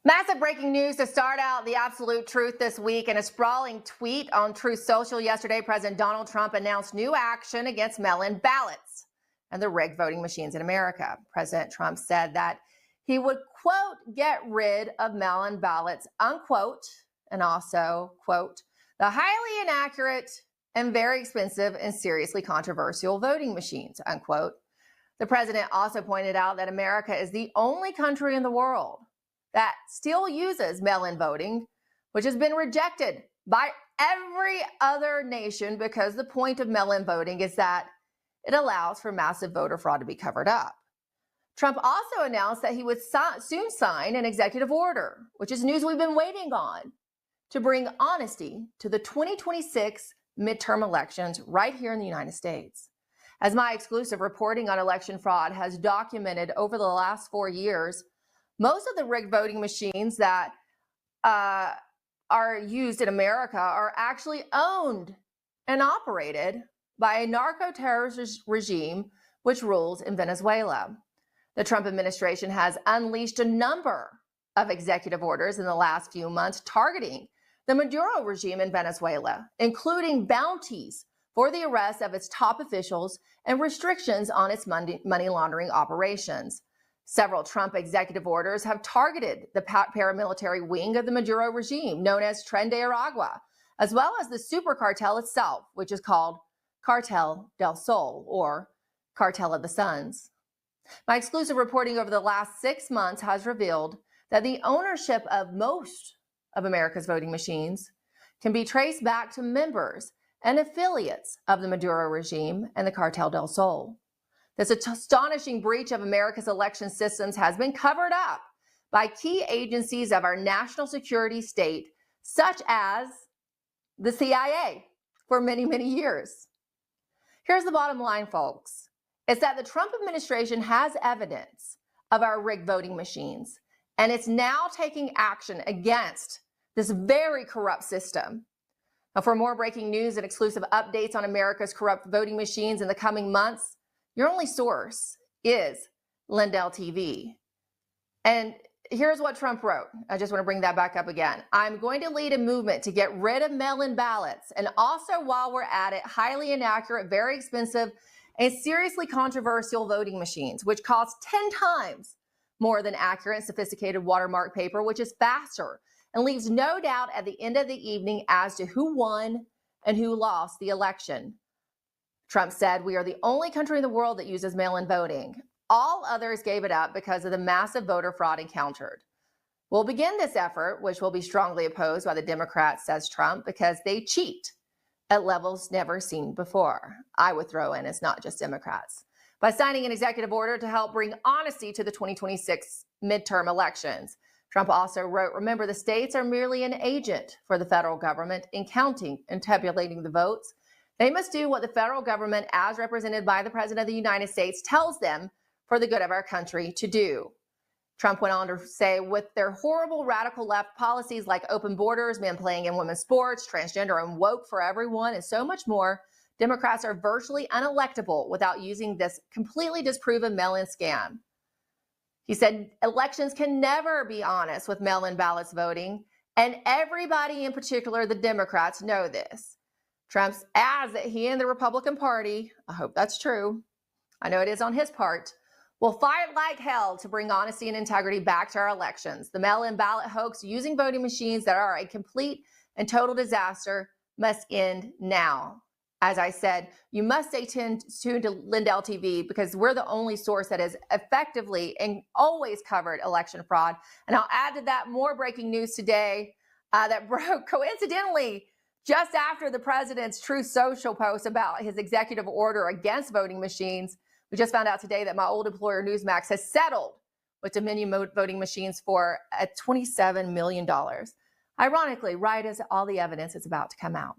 Massive breaking news to start out the absolute truth this week. In a sprawling tweet on Truth Social yesterday, President Donald Trump announced new action against mail-in ballots and the rigged voting machines in America. President Trump said that he would, quote, get rid of mail-in ballots, unquote, and also, quote, the highly inaccurate and very expensive and seriously controversial voting machines, unquote. The president also pointed out that America is the only country in the world that still uses mail-in voting, which has been rejected by every other nation because the point of mail-in voting is that it allows for massive voter fraud to be covered up. Trump also announced that he would soon sign an executive order, which is news we've been waiting on, to bring honesty to the 2026 midterm elections right here in the United States. As my exclusive reporting on election fraud has documented over the last 4 years, most of the rigged voting machines that are used in America are actually owned and operated by a narco-terrorist regime which rules in Venezuela. The Trump administration has unleashed a number of executive orders in the last few months targeting the Maduro regime in Venezuela, including bounties for the arrest of its top officials and restrictions on its money laundering operations. Several Trump executive orders have targeted the paramilitary wing of the Maduro regime, known as Tren de Aragua, as well as the super cartel itself, which is called Cartel del Sol, or Cartel of the Suns. My exclusive reporting over the last 6 months has revealed that the ownership of most of America's voting machines can be traced back to members and affiliates of the Maduro regime and the Cartel del Sol. This astonishing breach of America's election systems has been covered up by key agencies of our national security state, such as the CIA, for many, many years. Here's the bottom line, folks. It's that the Trump administration has evidence of our rigged voting machines, and it's now taking action against this very corrupt system. Now, for more breaking news and exclusive updates on America's corrupt voting machines in the coming months, your only source is Lindell TV. And here's what Trump wrote. I just want to bring that back up again. I'm going to lead a movement to get rid of mail-in ballots, and also, while we're at it, highly inaccurate, very expensive, and seriously controversial voting machines, which cost 10 times more than accurate and sophisticated watermark paper, which is faster and leaves no doubt at the end of the evening as to who won and who lost the election. Trump said, we are the only country in the world that uses mail-in voting. All others gave it up because of the massive voter fraud encountered. We'll begin this effort, which will be strongly opposed by the Democrats, says Trump, because they cheat at levels never seen before. I would throw in, it's not just Democrats. By signing an executive order to help bring honesty to the 2026 midterm elections. Trump also wrote, remember, the states are merely an agent for the federal government in counting and tabulating the votes. They must do what the federal government, as represented by the President of the United States, tells them for the good of our country to do. Trump went on to say, with their horrible radical left policies like open borders, men playing in women's sports, transgender and woke for everyone, and so much more, Democrats are virtually unelectable without using this completely disproven mail-in scam. He said, elections can never be honest with mail-in ballots voting, and everybody, in particular the Democrats, know this. Trump adds that he and the Republican Party, I hope that's true, I know it is on his part, will fight like hell to bring honesty and integrity back to our elections. The mail-in ballot hoax using voting machines that are a complete and total disaster must end now. As I said, you must stay tuned to Lindell TV because we're the only source that has effectively and always covered election fraud. And I'll add to that more breaking news today that broke coincidentally just after the president's Truth Social post about his executive order against voting machines. We just found out today that my old employer, Newsmax, has settled with Dominion voting machines for $27 million. Ironically, right as all the evidence is about to come out.